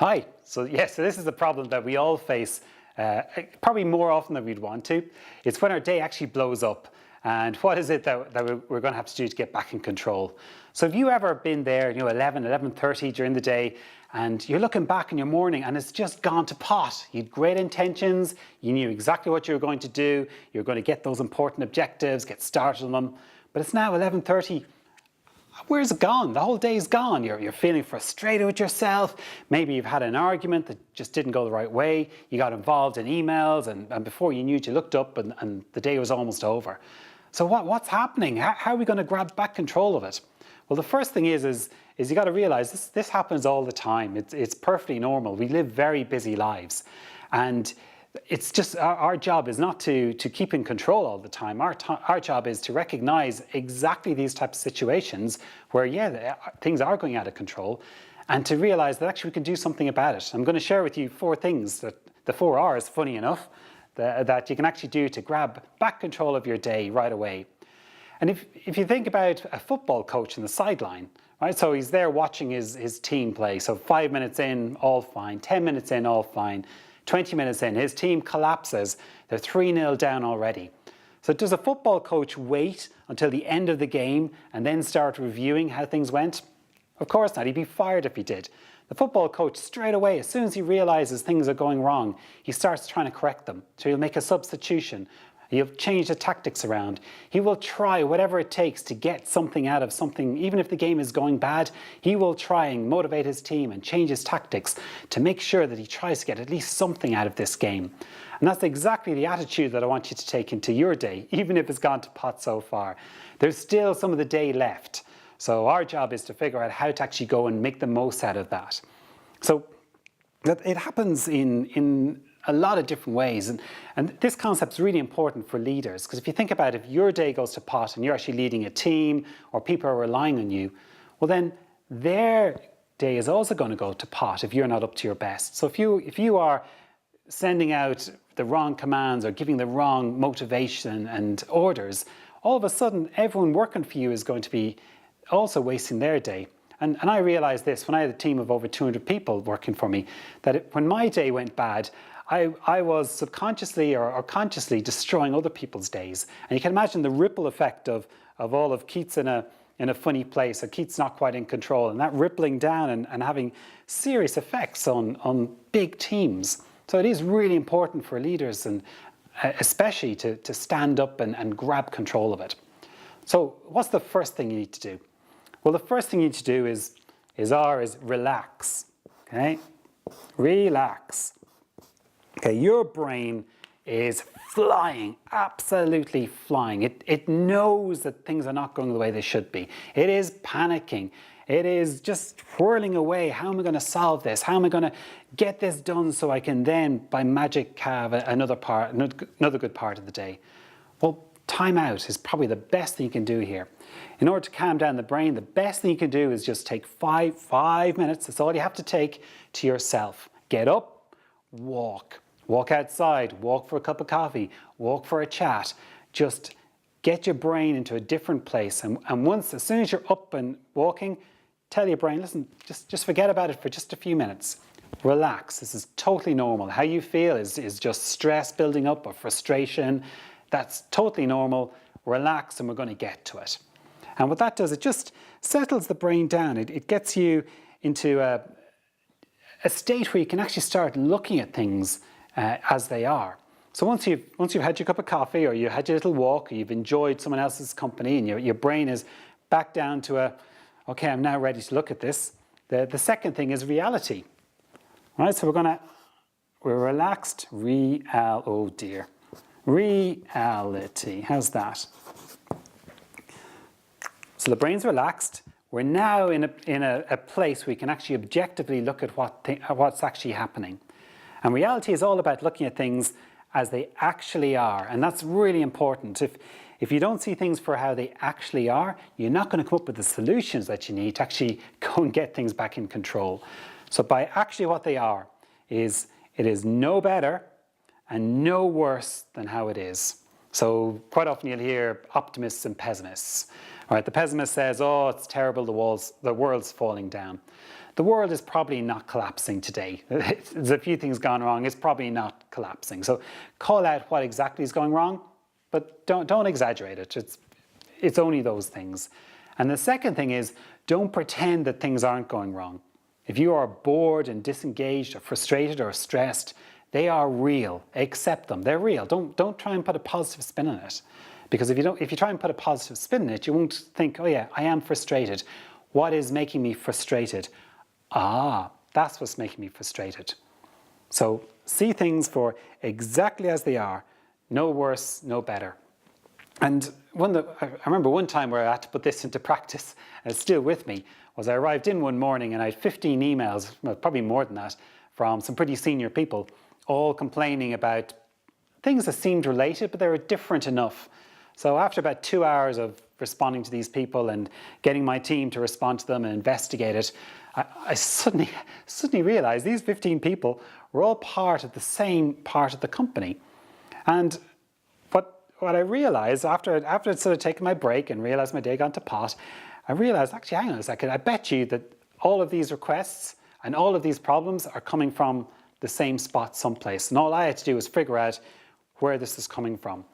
Hi. So this is a problem that we all face, probably more often than we'd want to. It's when our day actually blows up. And what is it that we're going to have to do to get back in control? So have you ever been there, 11:30 during the day, and you're looking back in your morning and it's just gone to pot. You had great intentions, you knew exactly what you were going to do, you're going to get those important objectives, get started on them, but it's now 11:30. Where's it gone? The whole day's gone. You're feeling frustrated with yourself. Maybe you've had an argument that just didn't go the right way. You got involved in emails, and before you knew it, you looked up and the day was almost over. So what's happening? How are we going to grab back control of it? Well, the first thing is you got to realize this happens all the time. It's perfectly normal. We live very busy lives, and it's just our job is not to keep in control all the time. Our job is to recognize exactly these types of situations where, things are going out of control, and to realize that actually we can do something about it. I'm going to share with you 4 things, that the 4 R's, funny enough, that you can actually do to grab back control of your day right away. And if you think about a football coach in the sideline, right? So he's there watching his team play. So 5 minutes in, all fine. 10 minutes in, all fine. 20 minutes in, his team collapses. They're 3-0 down already. So does a football coach wait until the end of the game and then start reviewing how things went? Of course not. He'd be fired if he did. The football coach, straight away, as soon as he realizes things are going wrong, he starts trying to correct them. So he'll make a substitution. He'll change the tactics around. He will try whatever it takes to get something out of something. Even if the game is going bad, he will try and motivate his team and change his tactics to make sure that he tries to get at least something out of this game. And that's exactly the attitude that I want you to take into your day, even if it's gone to pot so far. There's still some of the day left. So our job is to figure out how to actually go and make the most out of that. So it happens in a lot of different ways. And this concept is really important for leaders, because if you think about it, if your day goes to pot and you're actually leading a team or people are relying on you, well then their day is also going to go to pot if you're not up to your best. So if you are sending out the wrong commands or giving the wrong motivation and orders, all of a sudden everyone working for you is going to be also wasting their day. And I realized this when I had a team of over 200 people working for me, that when my day went bad, I was subconsciously or consciously destroying other people's days. And you can imagine the ripple effect of all of Keith's in a funny place, or Keith's not quite in control, and that rippling down and having serious effects on big teams. So it is really important for leaders, and especially to stand up and grab control of it. So what's the first thing you need to do? Well, the first thing you need to do is relax, okay? Relax. Okay, your brain is flying, absolutely flying. It knows that things are not going the way they should be. It is panicking. It is just whirling away. How am I going to solve this? How am I going to get this done so I can then, by magic, have another good part of the day? Well, time out is probably the best thing you can do here. In order to calm down the brain, the best thing you can do is just take five minutes. That's all you have to take to yourself. Get up, walk. Walk outside, walk for a cup of coffee, walk for a chat. Just get your brain into a different place. And as soon as you're up and walking, tell your brain, listen, just forget about it for just a few minutes. Relax. This is totally normal. How you feel is just stress building up or frustration. That's totally normal. Relax, and we're going to get to it. And what that does, it just settles the brain down. It gets you into a state where you can actually start looking at things as they are. So once you've had your cup of coffee, or you had your little walk, or you've enjoyed someone else's company, and your brain is back down to okay, I'm now ready to look at this. The second thing is reality. All right, so we're relaxed. Oh dear. Reality. How's that? So the brain's relaxed. We're now in a place where we can actually objectively look at what's actually happening. And reality is all about looking at things as they actually are. And that's really important. If you don't see things for how they actually are, you're not going to come up with the solutions that you need to actually go and get things back in control. So by actually what they are, it is no better and no worse than how it is. So quite often you'll hear optimists and pessimists. All right, the pessimist says, oh, it's terrible, the world's falling down. the world is probably not collapsing today. There's a few things gone wrong. It's probably not collapsing. So call out what exactly is going wrong, but don't exaggerate it. It's only those things. And the second thing is, don't pretend that things aren't going wrong. If you are bored and disengaged or frustrated or stressed, they are real. Accept them. They're real. Don't try and put a positive spin on it. Because if you try and put a positive spin on it, you won't think, oh yeah, I am frustrated. What is making me frustrated? That's what's making me frustrated. So see things for exactly as they are. No worse, no better. And I remember one time where I had to put this into practice, and it's still with me, was I arrived in one morning and I had 15 emails, well, probably more than that, from some pretty senior people, all complaining about things that seemed related, but they were different enough. So after about 2 hours of responding to these people and getting my team to respond to them and investigate it, I suddenly realized these 15 people were all part of the same part of the company. And what I realized after I'd sort of taken my break and realized my day had gone to pot, I realized, actually, hang on a second, I bet you that all of these requests and all of these problems are coming from the same spot someplace. And all I had to do was figure out where this is coming from.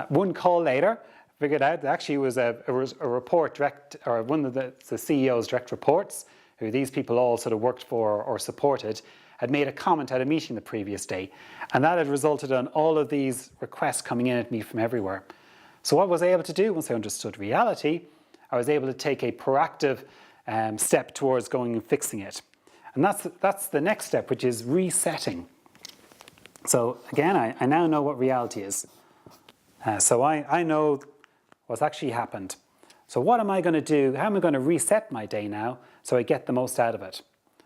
One call later, figured out that actually was a report one of the CEO's direct reports, who these people all sort of worked for or supported, had made a comment at a meeting the previous day. And that had resulted in all of these requests coming in at me from everywhere. So what was I able to do once I understood reality? I was able to take a proactive step towards going and fixing it. And that's the next step, which is resetting. So again, I now know what reality is. So I know what's actually happened. So what am I going to do? How am I going to reset my day now so I get the most out of it?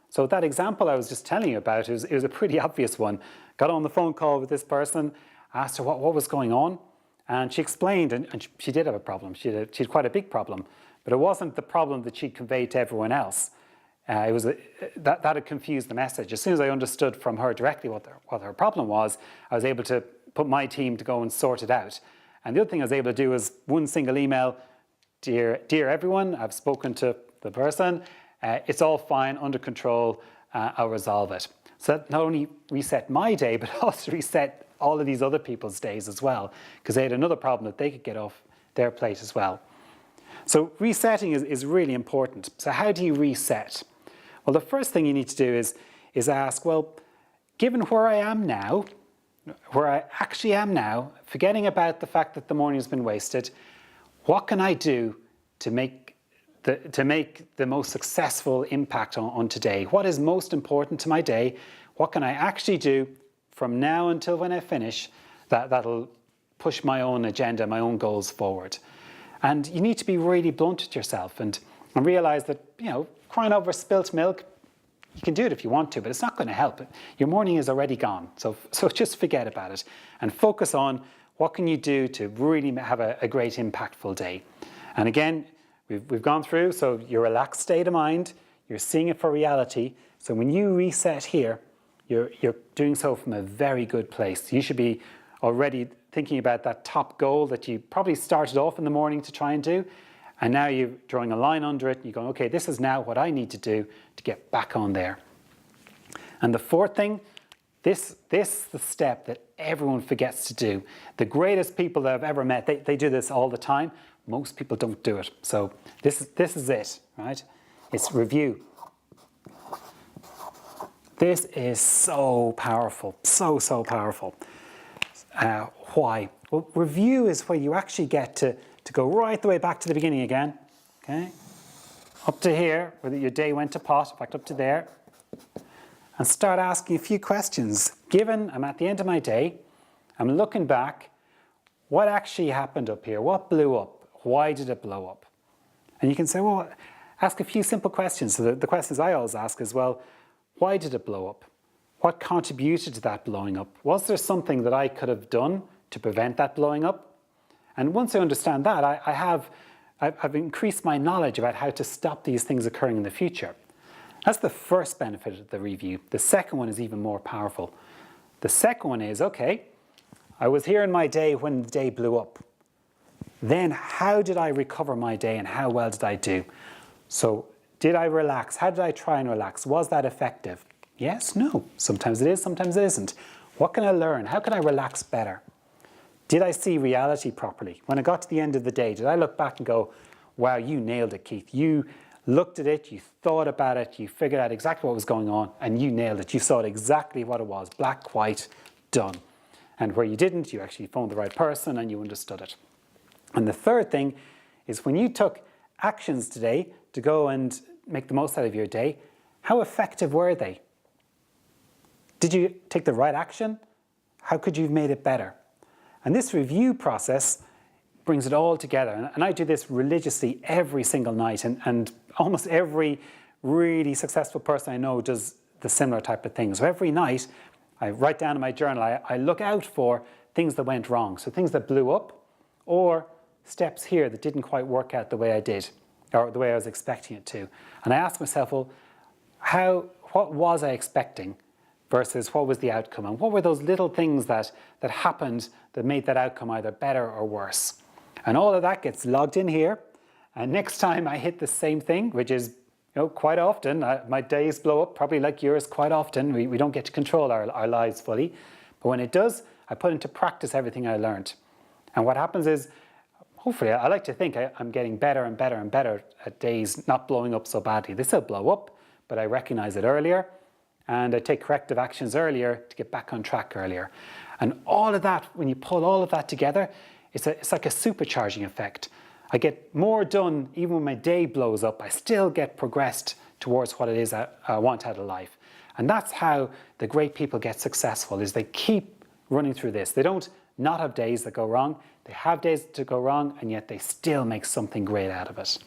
So that example I was just telling you about, it was a pretty obvious one. Got on the phone call with this person, asked her what was going on, and she explained, and she did have a problem. She had quite a big problem, but it wasn't the problem that she'd conveyed to everyone else. That had confused the message. As soon as I understood from her directly what her problem was, I was able to put my team to go and sort it out. And the other thing I was able to do was one single email, dear everyone, I've spoken to the person, it's all fine, under control, I'll resolve it. So that not only reset my day, but also reset all of these other people's days as well, because they had another problem that they could get off their plate as well. So resetting is really important. So how do you reset? Well, the first thing you need to do is ask, well, given where I am now, where I actually am now, forgetting about the fact that the morning has been wasted, what can I do to make the most successful impact on today? What is most important to my day? What can I actually do from now until when I finish that'll push my own agenda, my own goals forward? And you need to be really blunt with yourself and realize that, crying over spilt milk, you can do it if you want to, but it's not going to help. Your morning is already gone. So just forget about it and focus on what can you do to really have a great, impactful day. And again, we've gone through, so your relaxed state of mind, you're seeing it for reality. So when you reset here, you're doing so from a very good place. You should be already thinking about that top goal that you probably started off in the morning to try and do. And now you're drawing a line under it and you're going, okay, this is now what I need to do to get back on there. And the fourth thing, this is the step that everyone forgets to do. The greatest people that I've ever met, they do this all the time. Most people don't do it. So this is it, right? It's review. This is so powerful, so powerful. Why? Well, review is where you actually get to go right the way back to the beginning again, okay? Up to here, where your day went to pot, in fact, up to there, and start asking a few questions. Given I'm at the end of my day, I'm looking back, what actually happened up here? What blew up? Why did it blow up? And you can say, well, ask a few simple questions. So the questions I always ask is, well, why did it blow up? What contributed to that blowing up? Was there something that I could have done to prevent that blowing up? And once I understand that, I've increased my knowledge about how to stop these things occurring in the future. That's the first benefit of the review. The second one is even more powerful. The second one is, okay, I was here in my day when the day blew up. Then how did I recover my day and how well did I do? So Did I relax? How did I try and relax? Was that effective? Yes, no. Sometimes it is, sometimes it isn't. What can I learn? How can I relax better? Did I see reality properly? When I got to the end of the day, did I look back and go, wow, you nailed it, Keith. You looked at it, you thought about it, you figured out exactly what was going on, and you nailed it. You saw exactly what it was, black, white, done. And where you didn't, you actually phoned the right person and you understood it. And the third thing is when you took actions today to go and make the most out of your day, how effective were they? Did you take the right action? How could you have made it better? And this review process brings it all together. And I do this religiously every single night. And almost every really successful person I know does the similar type of thing. So every night, I write down in my journal, I look out for things that went wrong. So things that blew up or steps here that didn't quite work out the way I did or the way I was expecting it to. And I ask myself, well, what was I expecting versus what was the outcome? And what were those little things that happened that made that outcome either better or worse? And all of that gets logged in here. And next time I hit the same thing, which is quite often, my days blow up, probably like yours quite often. We don't get to control our lives fully. But when it does, I put into practice everything I learned. And what happens is, hopefully, I like to think I'm getting better and better and better at days not blowing up so badly. They still blow up, but I recognize it earlier. And I take corrective actions earlier to get back on track earlier. And all of that, when you pull all of that together, it's like a supercharging effect. I get more done even when my day blows up. I still get progressed towards what it is I want out of life. And that's how the great people get successful, is they keep running through this. They don't not have days that go wrong. They have days to go wrong, and yet they still make something great out of it.